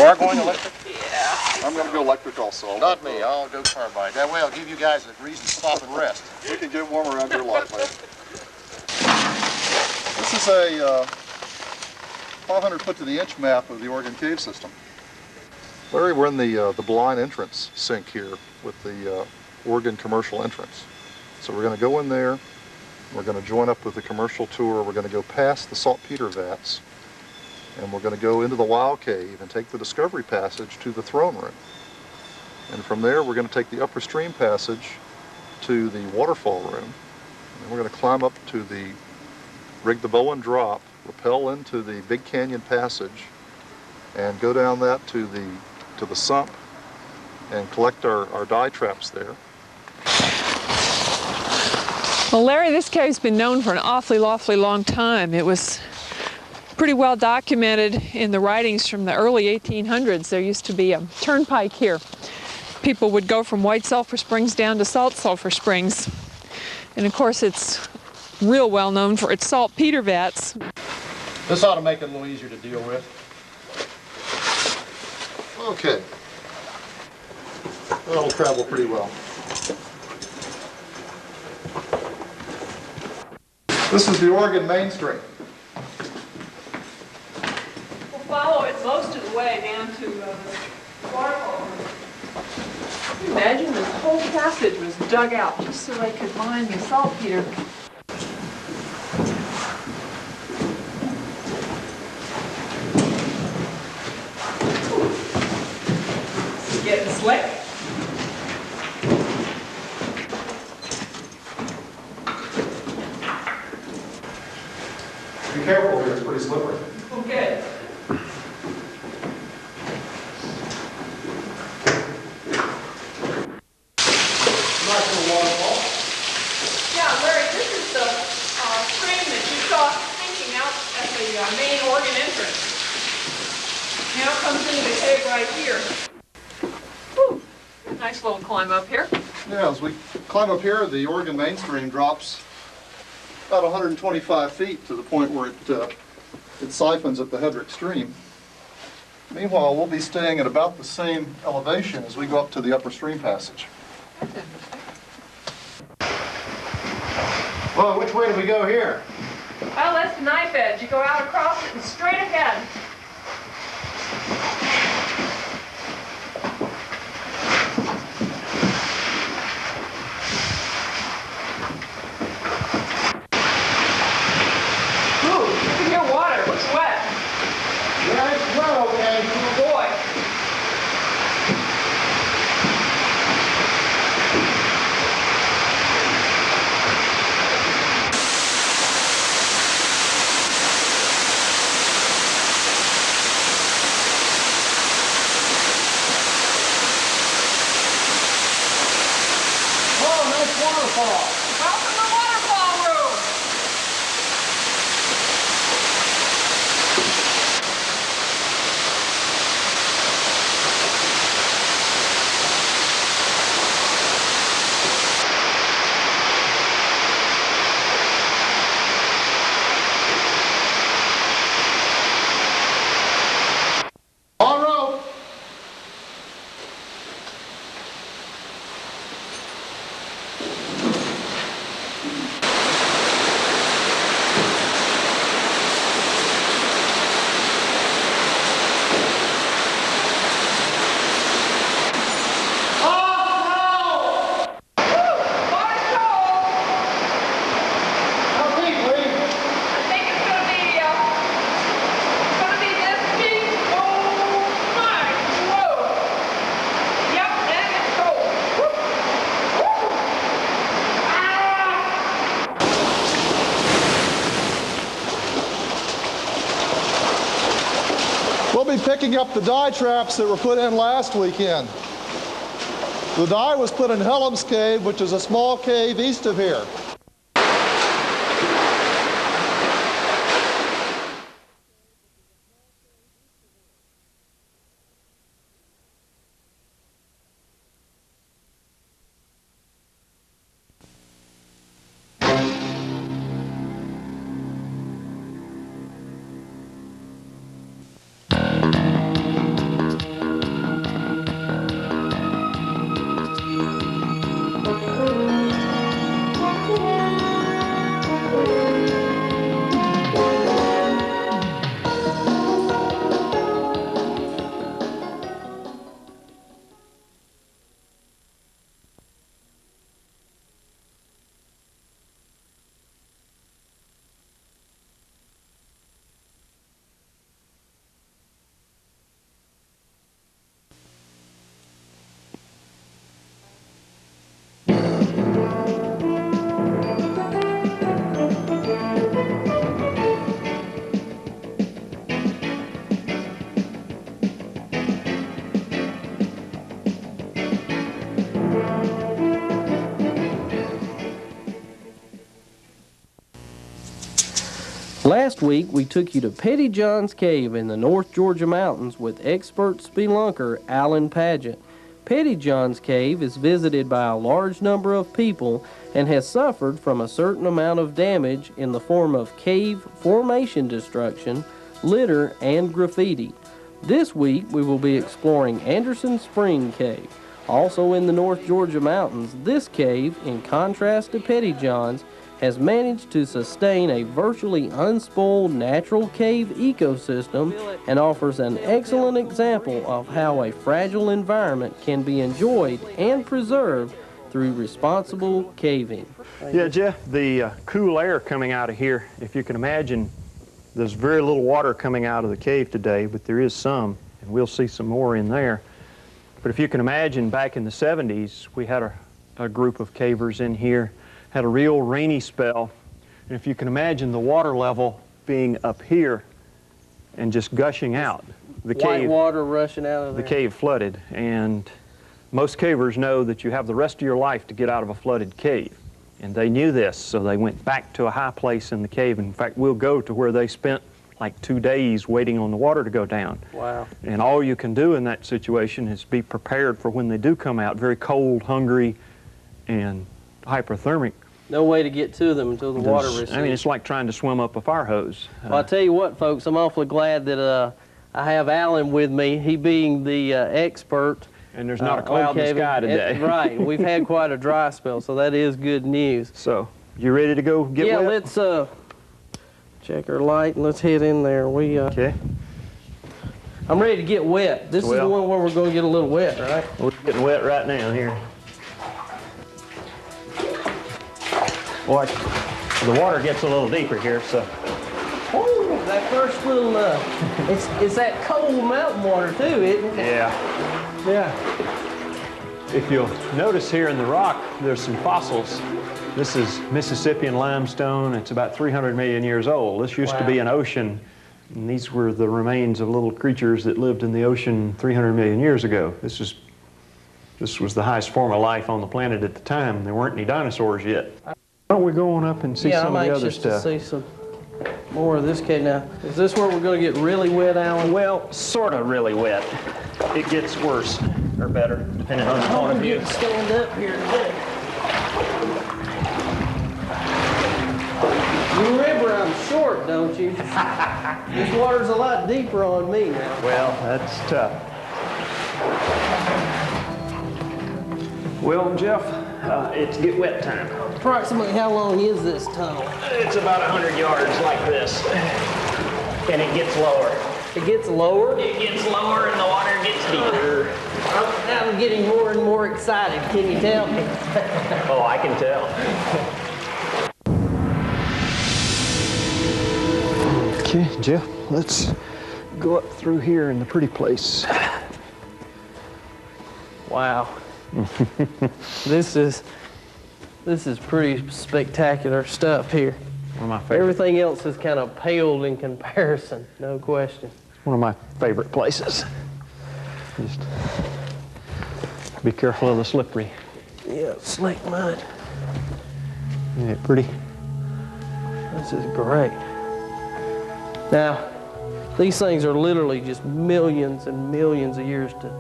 are going electric? Yeah. I'm going to go electric also. Not me. I'll go carbide. That way I'll give you guys a reason to stop and rest. We can get warmer around your light later. This is a 500 foot to the inch map of the Oregon cave system. Larry, we're in the blind entrance sink here with the Oregon commercial entrance. So we're going to go in there. We're going to join up with the commercial tour. We're going to go past the saltpeter vats, and we're going to go into the wild cave and take the discovery passage to the throne room. And from there, we're going to take the upper stream passage to the waterfall room. And we're going to climb up to the rig the bow and drop, rappel into the Big Canyon passage, and go down that to the sump and collect our dye traps there. Well, Larry, this cave's been known for an awfully long time. It was pretty well documented in the writings from the early 1800s. There used to be a turnpike here. People would go from White Sulphur Springs down to Salt Sulphur Springs. And of course, it's real well known for its saltpeter vats. This ought to make it a little easier to deal with. Okay. That'll travel pretty well. This is the Oregon mainstream. We'll follow it most of the way down to the waterfall. Can you imagine this whole passage was dug out just so they could mine the saltpeter? Getting slick. Be careful here, it's pretty slippery. Okay. Nice little waterfall. Yeah, Larry, this is the stream that you saw sinking out at the main Oregon entrance. Now it comes into the cave right here. Whew. Nice little climb up here. Yeah, as we climb up here, the Oregon mainstream drops about 125 feet to the point where it siphons at the Hedrick stream. Meanwhile, we'll be staying at about the same elevation as we go up to the upper stream passage. Well, which way do we go here? Well, that's the knife edge. You go out across it and straight ahead. Ooh, you can hear water. It looks wet. Yeah, it's well, okay. Oh boy. Oh, nice waterfall. Welcome to the waterfall room. On rope. Water's cold. How deeply? I think it's gonna be this deep. Oh my, whoa. Yep, and it's cold. Woo. Woo. Ah. We'll be picking up the dye traps that were put in last weekend. The dye was put in Hellam's Cave, which is a small cave east of here. Last week, we took you to Petty John's Cave in the North Georgia mountains with expert spelunker Alan Paget. Petty John's Cave is visited by a large number of people and has suffered from a certain amount of damage in the form of cave formation destruction, litter, and graffiti. This week, we will be exploring Anderson Spring Cave. Also in the North Georgia mountains, this cave, in contrast to Petty John's, has managed to sustain a virtually unspoiled natural cave ecosystem and offers an excellent example of how a fragile environment can be enjoyed and preserved through responsible caving. Yeah, Jeff, the cool air coming out of here, if you can imagine, there's very little water coming out of the cave today, but there is some, and we'll see some more in there. But if you can imagine, back in the 70s, we had a group of cavers in here, had a real rainy spell, and if you can imagine the water level being up here and just gushing out, the White cave, water rushing out of the there. cave flooded, and most cavers know that you have the rest of your life to get out of a flooded cave, and they knew this, so they went back to a high place in the cave. In fact, we'll go to where they spent like 2 days waiting on the water to go down. Wow. And all you can do in that situation is be prepared for when they do come out, very cold, hungry, and hypothermic. No way to get to them until the water There's- recedes. I mean, it's like trying to swim up a fire hose. Well, I tell you what, folks, I'm awfully glad that I have Alan with me, he being the expert. And there's not a on cloud in the caving. sky today. Right, we've had quite a dry spell, so that is good news. So, you ready to go get Yeah, wet? let's check our light and let's head in there. Okay. I'm ready to get wet. This is the Well- one where we're going to get a little wet, right? We're getting wet right now here. Boy, the water gets a little deeper here, so. Oh, that first little, it's that cold mountain water too, isn't it? Yeah. Yeah. If you'll notice here in the rock, there's some fossils. This is Mississippian limestone. It's about 300 million years old. This used to be Wow. an ocean, and these were the remains of little creatures that lived in the ocean 300 million years ago. This was the highest form of life on the planet at the time. There weren't any dinosaurs yet. Why don't we go on up and see Yeah, some I'm of the other anxious stuff? to see some more of this cave now. Is this where we're going to get really wet, Alan? Well, sort of really wet. It gets worse or better, depending on the point of view. Stand up here today. You remember I'm short, don't you? This water's a lot deeper on me now. Well, that's tough. Well, Jeff, it's get wet time. Approximately how long is this tunnel? It's about 100 yards like this, and it gets lower. It gets lower. It gets lower and the water gets deeper. I'm getting more and more excited. Can you tell me? Oh, I can tell. Okay, Jeff, let's go up through here in the pretty place. Wow. This is pretty spectacular stuff here. One of my favorite. Everything else is kind of paled in comparison, no question. One of my favorite places. Just be careful of the slippery. Yeah, slick mud. Isn't it pretty? This is great. Now, these things are literally just millions and millions of years to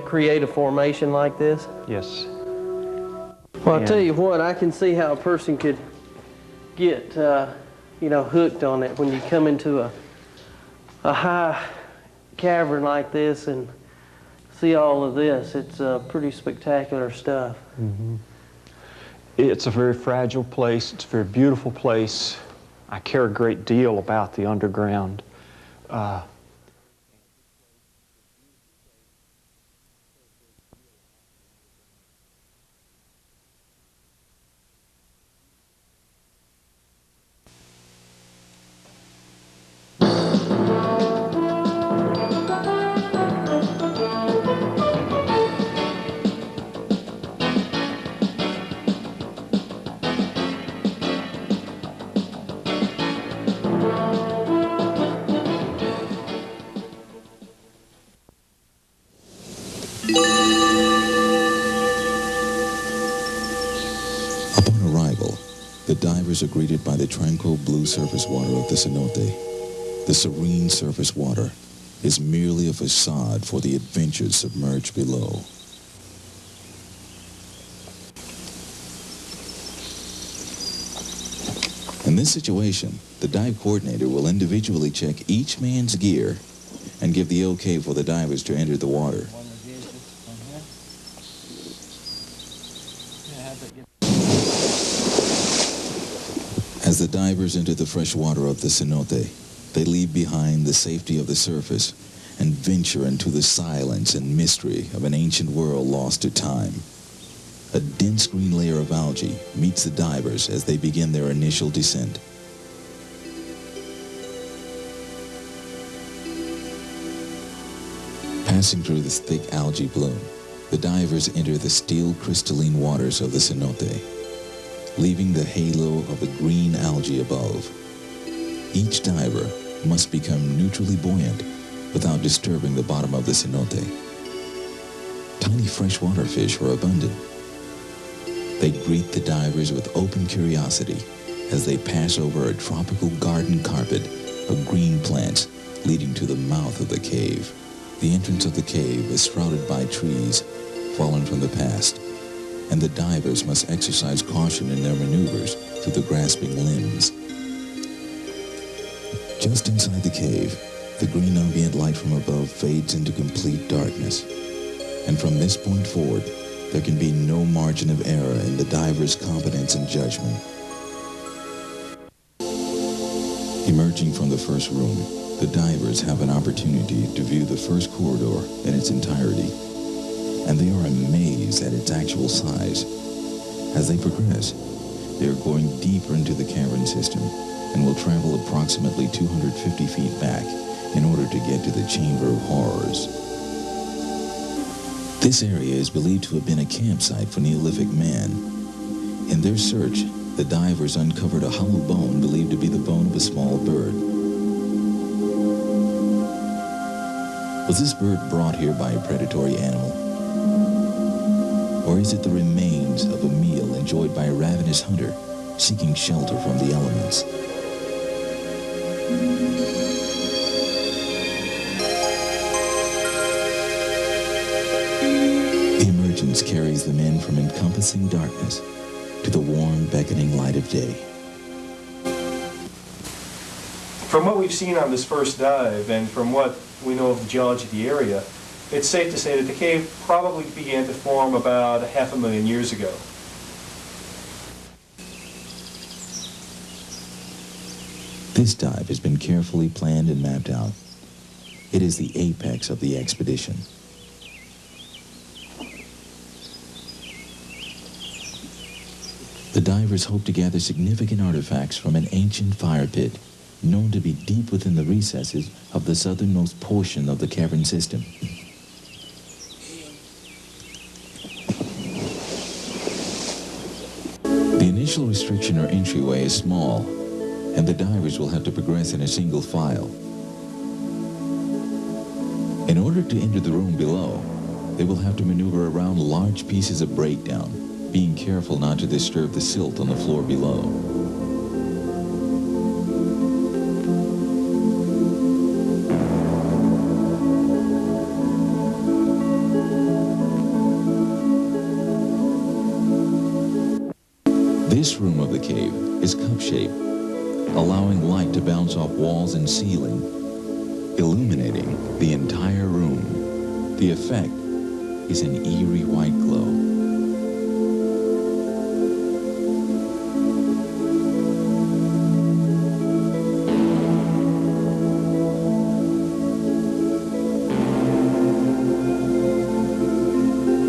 create a formation like this. Yes. Well, I'll And- tell you what, I can see how a person could get, hooked on it when you come into a high cavern like this and see all of this. It's pretty spectacular stuff. It's a very fragile place. It's a very beautiful place. I care a great deal about the underground. arrival, the divers are greeted by the tranquil blue surface water of the cenote. The serene surface water is merely a facade for the adventures submerged below. In this situation, the dive coordinator will individually check each man's gear and give the okay for the divers to enter the water. As the divers enter the fresh water of the cenote, they leave behind the safety of the surface and venture into the silence and mystery of an ancient world lost to time. A dense green layer of algae meets the divers as they begin their initial descent. Passing through this thick algae bloom, the divers enter the still crystalline waters of the cenote, leaving the halo of the green algae above. Each diver must become neutrally buoyant without disturbing the bottom of the cenote. Tiny freshwater fish are abundant. They greet the divers with open curiosity as they pass over a tropical garden carpet of green plants leading to the mouth of the cave. The entrance of the cave is shrouded by trees fallen from the past, and the divers must exercise caution in their maneuvers through the grasping limbs. Just inside the cave, the green ambient light from above fades into complete darkness, and from this point forward, there can be no margin of error in the diver's competence and judgment. Emerging from the first room, the divers have an opportunity to view the first corridor in its entirety, and they are amazed at its actual size. As they progress, they are going deeper into the cavern system and will travel approximately 250 feet back in order to get to the Chamber of Horrors. This area is believed to have been a campsite for Neolithic man. In their search, the divers uncovered a hollow bone believed to be the bone of a small bird. Was this bird brought here by a predatory animal? Or is it the remains of a meal enjoyed by a ravenous hunter seeking shelter from the elements? The emergence carries them in from encompassing darkness to the warm, beckoning light of day. From what we've seen on this first dive and from what we know of the geology of the area, it's safe to say that the cave probably began to form about 500,000 years ago. This dive has been carefully planned and mapped out. It is the apex of the expedition. The divers hope to gather significant artifacts from an ancient fire pit known to be deep within the recesses of the southernmost portion of the cavern system. The initial restriction or entryway is small, and the divers will have to progress in a single file. In order to enter the room below, they will have to maneuver around large pieces of breakdown, being careful not to disturb the silt on the floor below. This room of the cave is cup-shaped, allowing light to bounce off walls and ceiling, illuminating the entire room. The effect is an eerie white glow.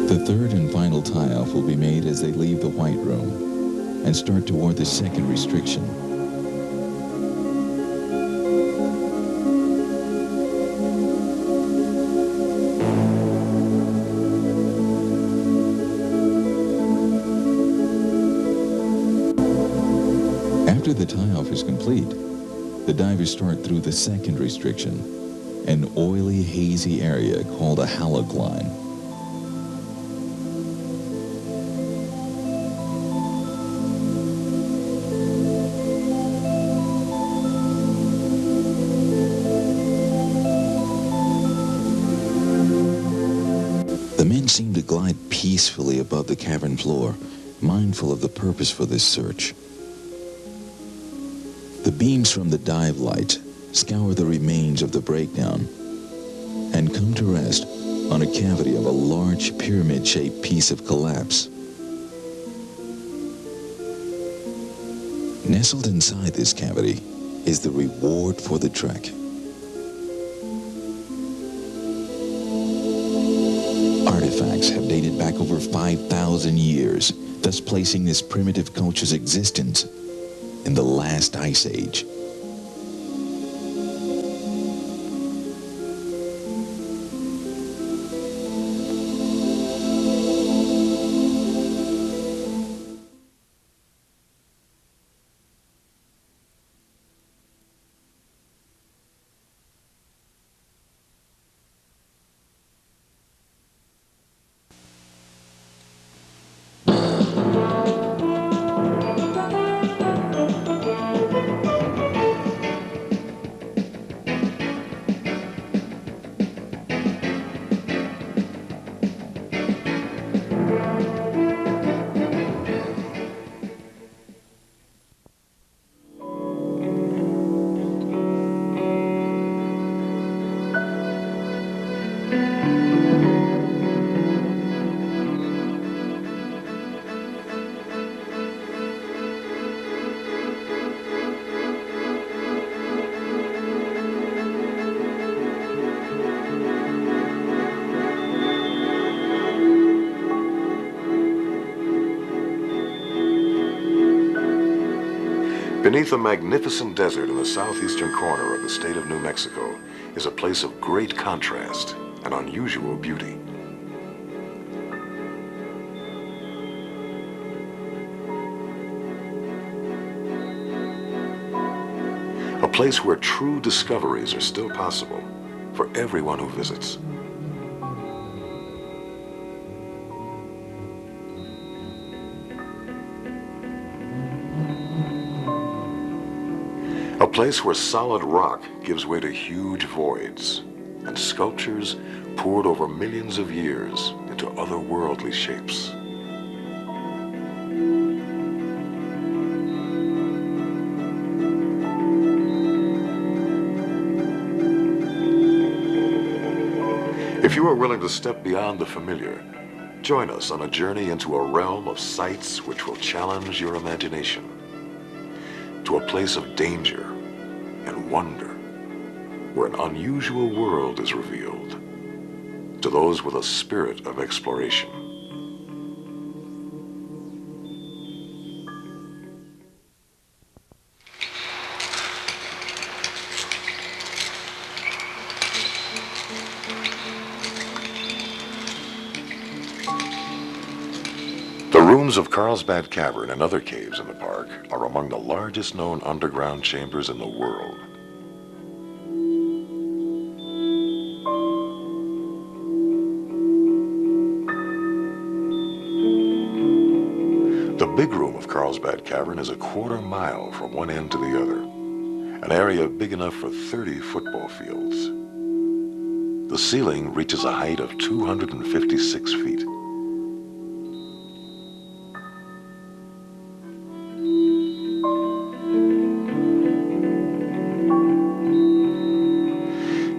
The third and final tie-off will be made as they leave the white room and start toward the second restriction. After the tie-off is complete, the divers start through the second restriction, an oily, hazy area called a halocline. peacefully above the cavern floor, mindful of the purpose for this search. The beams from the dive light scour the remains of the breakdown and come to rest on a cavity of a large pyramid-shaped piece of collapse. Nestled inside this cavity is the reward for the trek. Artifacts have dated back over 5,000 years, thus placing this primitive culture's existence in the last ice age. Beneath the magnificent desert in the southeastern corner of the state of New Mexico is a place of great contrast and unusual beauty. A place where true discoveries are still possible for everyone who visits. A place where solid rock gives way to huge voids, and sculptures poured over millions of years into otherworldly shapes. If you are willing to step beyond the familiar, join us on a journey into a realm of sights which will challenge your imagination, to a place of danger and wonder, where an unusual world is revealed to those with a spirit of exploration. The rooms of Carlsbad Cavern and other caves in the park are among the largest known underground chambers in the world. The big room of Carlsbad Cavern is a quarter-mile from one end to the other, an area big enough for 30 football fields. The ceiling reaches a height of 256 feet.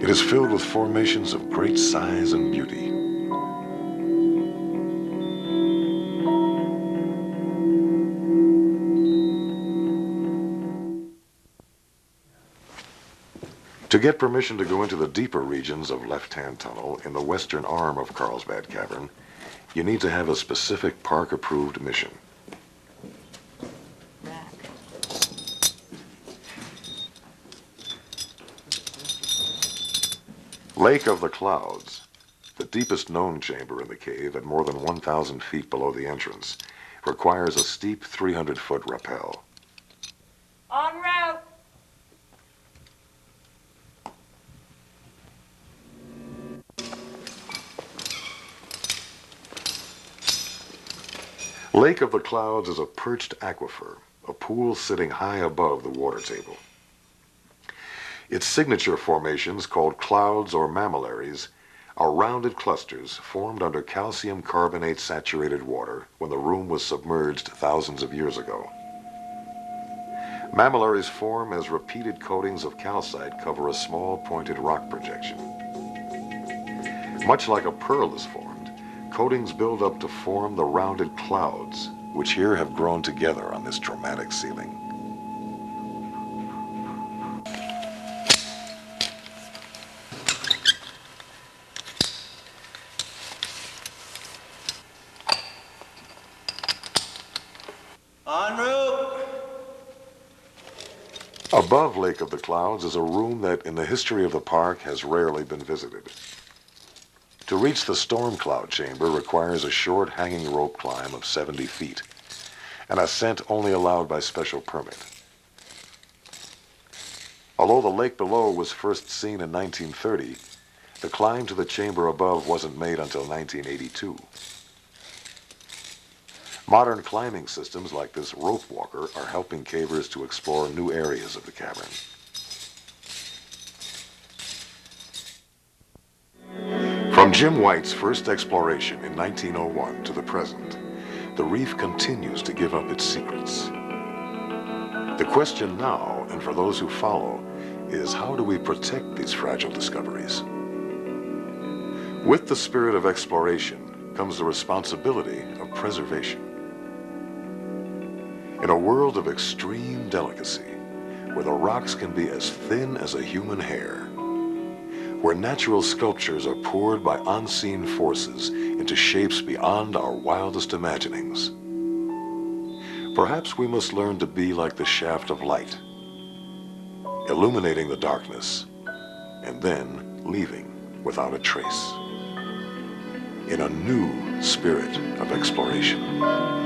It is filled with formations of great size and beauty. To get permission to go into the deeper regions of Left-Hand Tunnel in the western arm of Carlsbad Cavern, you need to have a specific park-approved mission. Lake of the Clouds, the deepest known chamber in the cave at more than 1,000 feet below the entrance, requires a steep 300-foot rappel. En route. Lake of the Clouds is a perched aquifer, a pool sitting high above the water table. Its signature formations, called clouds or mammillaries, are rounded clusters formed under calcium carbonate saturated water when the room was submerged thousands of years ago. Mammillaries form as repeated coatings of calcite cover a small pointed rock projection. Much like a pearl is formed, coatings build up to form the rounded clouds, which here have grown together on this dramatic ceiling. En route! Above Lake of the Clouds is a room that, in the history of the park, has rarely been visited. To reach the storm cloud chamber requires a short hanging rope climb of 70 feet, an ascent only allowed by special permit. Although the lake below was first seen in 1930, the climb to the chamber above wasn't made until 1982. Modern climbing systems like this rope walker are helping cavers to explore new areas of the cavern. From Jim White's first exploration in 1901 to the present, the reef continues to give up its secrets. The question now, and for those who follow, is how do we protect these fragile discoveries? With the spirit of exploration comes the responsibility of preservation. In a world of extreme delicacy, where the rocks can be as thin as a human hair, where natural sculptures are poured by unseen forces into shapes beyond our wildest imaginings, perhaps we must learn to be like the shaft of light, illuminating the darkness, and then leaving without a trace, in a new spirit of exploration.